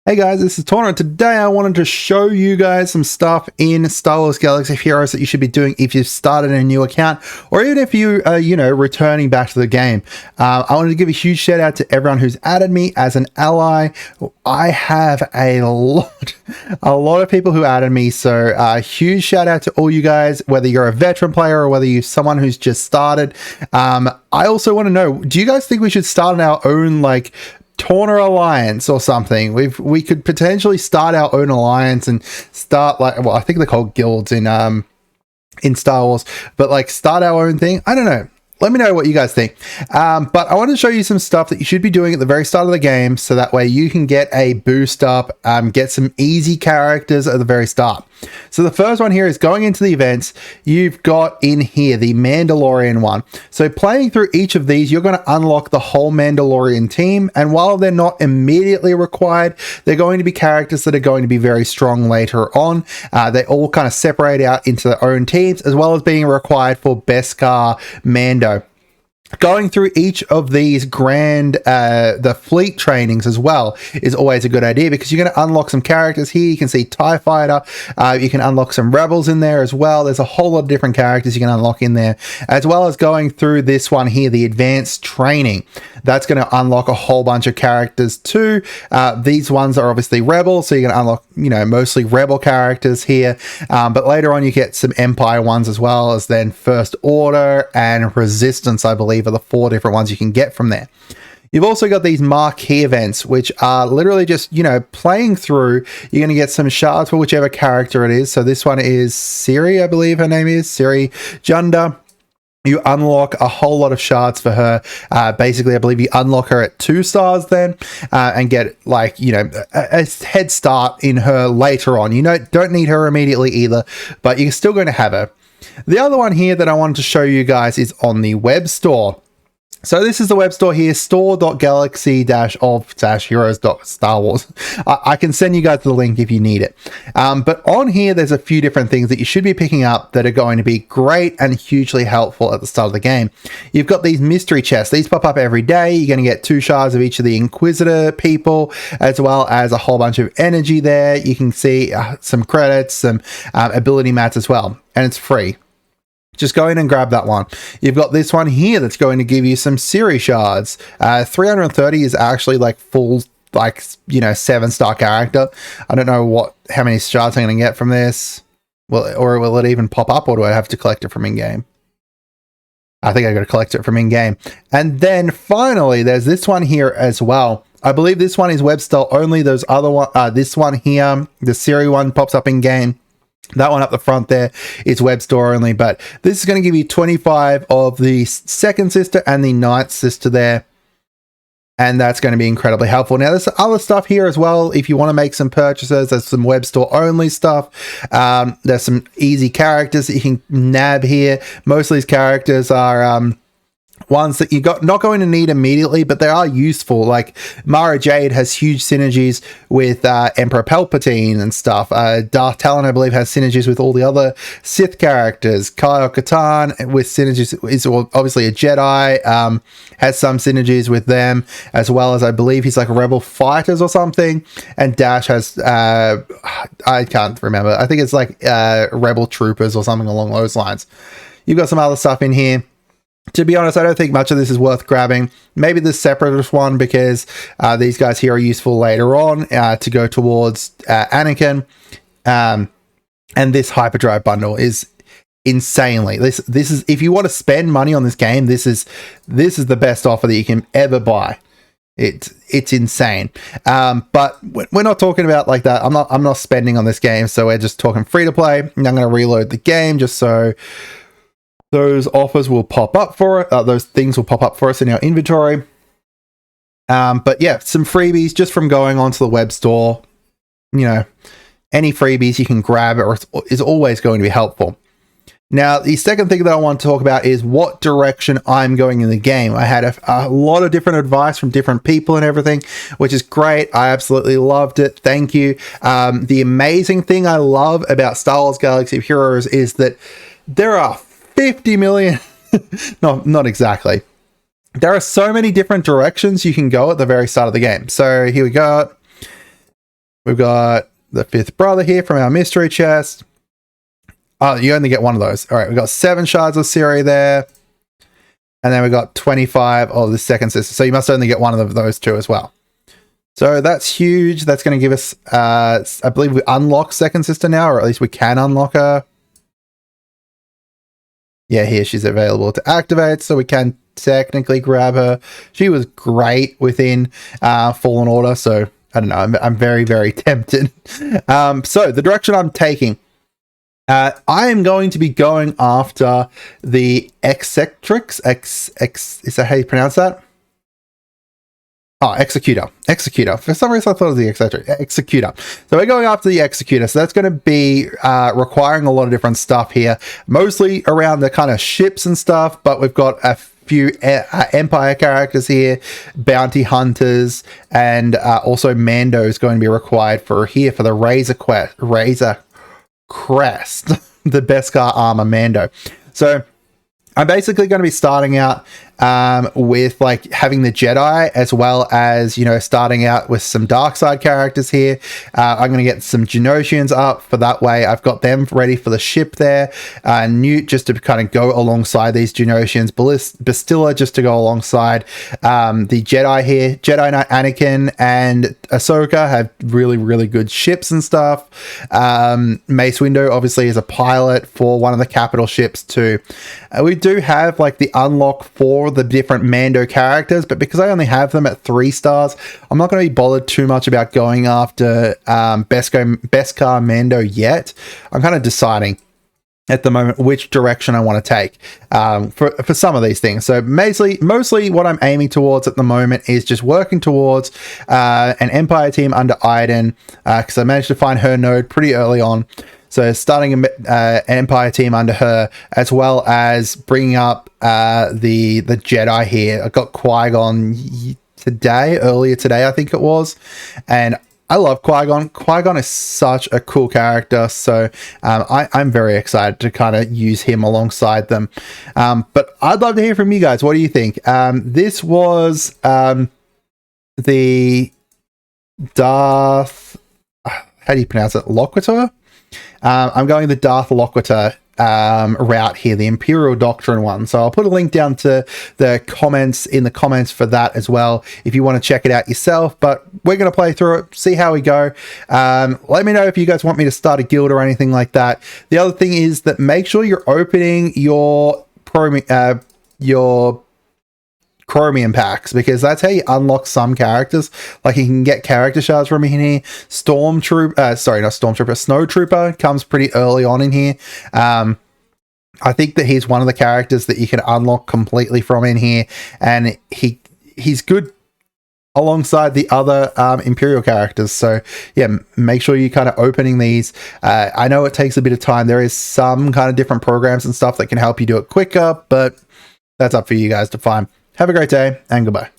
Hey guys, this is Torna, and today I wanted to show you guys some stuff in Star Wars Galaxy of Heroes that you should be doing if you've started a new account, or even if you are, returning back to the game. I wanted to give a huge shout out to everyone who's added me as an ally. I have a lot of people who added me, so huge shout out to all you guys, whether you're a veteran player or whether you're someone who's just started. I also want to know, do you guys think we should start our own, Torna Alliance or something? We could potentially start our own alliance and start I think they're called guilds in Star Wars, but start our own thing. I don't know. Let me know what you guys think. But I want to show you some stuff that you should be doing at the very start of the game, so that way you can get a boost up, get some easy characters at the very start. So the first one here is going into the events. You've got in here the Mandalorian one. So playing through each of these, you're going to unlock the whole Mandalorian team. And while they're not immediately required, they're going to be characters that are going to be very strong later on. They all kind of separate out into their own teams, as well as being required for Beskar Mando. Going through each of these the fleet trainings as well is always a good idea, because you're going to unlock some characters here. You can see TIE Fighter. You can unlock some rebels in there as well. There's a whole lot of different characters you can unlock in there, as well as going through this one here, the advanced training. That's going to unlock a whole bunch of characters too. These ones are obviously rebels, so you're going to unlock, mostly rebel characters here. But later on, you get some Empire ones, as well as then First Order and Resistance, I believe, are the 4 different ones you can get from there. You've also got these marquee events, which are literally just, playing through. You're going to get some shards for whichever character it is. So this one is Siri, I believe her name is, Siri Junda. You unlock a whole lot of shards for her. Basically, I believe you unlock her at 2 stars then, and get a head start in her later on. You don't need her immediately either, but you're still going to have her. The other one here that I wanted to show you guys is on the web store. So this is the web store here, store.galaxy-of-heroes.starwars. I can send you guys the link if you need it. But on here, there's a few different things that you should be picking up that are going to be great and hugely helpful at the start of the game. You've got these mystery chests. These pop up every day. You're going to get 2 shards of each of the Inquisitor people, as well as a whole bunch of energy there. You can see some credits, some ability mats as well, and it's free. Just go in and grab that one. You've got this one here that's going to give you some Siri shards. 330 is actually full, 7-star character. I don't know how many shards I'm going to get from this. Or will it even pop up, or do I have to collect it from in-game? I think I got to collect it from in-game. And then finally, there's this one here as well. I believe this one is web store only. Those other one, this one here, the Siri one, pops up in-game. That one up the front there is web store only, but this is going to give you 25 of the 2nd sister and the 9th sister there. And that's going to be incredibly helpful. Now, there's other stuff here as well. If you want to make some purchases, there's some web store only stuff. There's some easy characters that you can nab here. Most of these characters are ones that you're not going to need immediately, but they are useful. Like Mara Jade has huge synergies with Emperor Palpatine and stuff. Darth Talon, I believe, has synergies with all the other Sith characters. Kyle-Katarn with synergies is obviously a Jedi, has some synergies with them, as well as I believe he's like Rebel Fighters or something. And Dash has, I can't remember. I think it's like Rebel Troopers or something along those lines. You've got some other stuff in here. To be honest, I don't think much of this is worth grabbing. Maybe the Separatist one, because these guys here are useful later on to go towards Anakin. And this hyperdrive bundle is insanely. This is, if you want to spend money on this game, this is the best offer that you can ever buy. It's insane. But we're not talking about like that. I'm not spending on this game, so we're just talking free to play. And I'm going to reload the game just so those offers will pop up for it. Those things will pop up for us in our inventory. But yeah, some freebies just from going onto the web store. Any freebies you can grab is always going to be helpful. Now, the second thing that I want to talk about is what direction I'm going in the game. I had a lot of different advice from different people and everything, which is great. I absolutely loved it. Thank you. The amazing thing I love about Star Wars Galaxy of Heroes is that there are 50 million, no, not exactly. There are so many different directions you can go at the very start of the game. So here we go. We've got the fifth brother here from our mystery chest. Oh, you only get one of those. All right, we've got 7 shards of Siri there. And then we've got 25 of the second sister. So you must only get one of those 2 as well. So that's huge. That's going to give us, I believe we unlock second sister now, or at least we can unlock her. Yeah, here she's available to activate, so we can technically grab her. She was great within Fallen Order, so I don't know. I'm very, very tempted. So the direction I'm taking, I am going to be going after the Eccentrics. Is that how you pronounce that? Oh, Executor. For some reason, I thought it was the Executor. So we're going after the Executor. So that's going to be requiring a lot of different stuff here, mostly around the kind of ships and stuff. But we've got a few Empire characters here, bounty hunters, and also Mando is going to be required for here for the Razor Crest, the Beskar armor Mando. So I'm basically going to be starting out with like having the Jedi, as well as, you know, starting out with some dark side characters here. I'm going to get some Genosians up for that way. I've got them ready for the ship there. Newt just to kind of go alongside these Genosians. Bastilla just to go alongside the Jedi here. Jedi Knight Anakin and Ahsoka have really, really good ships and stuff. Mace Windu obviously is a pilot for one of the capital ships too. We do have like the unlock for the different Mando characters, but because I only have them at 3 stars, I'm not going to be bothered too much about going after Beskar Mando yet. I'm kind of deciding at the moment which direction I want to take for some of these things. So mostly what I'm aiming towards at the moment is just working towards an Empire team under Iden, because I managed to find her node pretty early on. So starting an Empire team under her, as well as bringing up the Jedi here. I got Qui-Gon earlier today, I think it was. And I love Qui-Gon. Qui-Gon is such a cool character. So I'm very excited to kind of use him alongside them. But I'd love to hear from you guys. What do you think? This was the Darth... How do you pronounce it? Loquitur? I'm going the Darth Loquitur route here, the Imperial Doctrine one. So I'll put a link down to the comments for that as well, if you want to check it out yourself. But we're going to play through it, see how we go. Let me know if you guys want me to start a guild or anything like that. The other thing is that make sure you're opening your Chromium packs, because that's how you unlock some characters. Like you can get character shards from in here. Snowtrooper comes pretty early on in here. I think that he's one of the characters that you can unlock completely from in here, and he's good alongside the other Imperial characters. So yeah, make sure you kind of opening these. I know it takes a bit of time. There is some kind of different programs and stuff that can help you do it quicker, but that's up for you guys to find. Have a great day, and goodbye.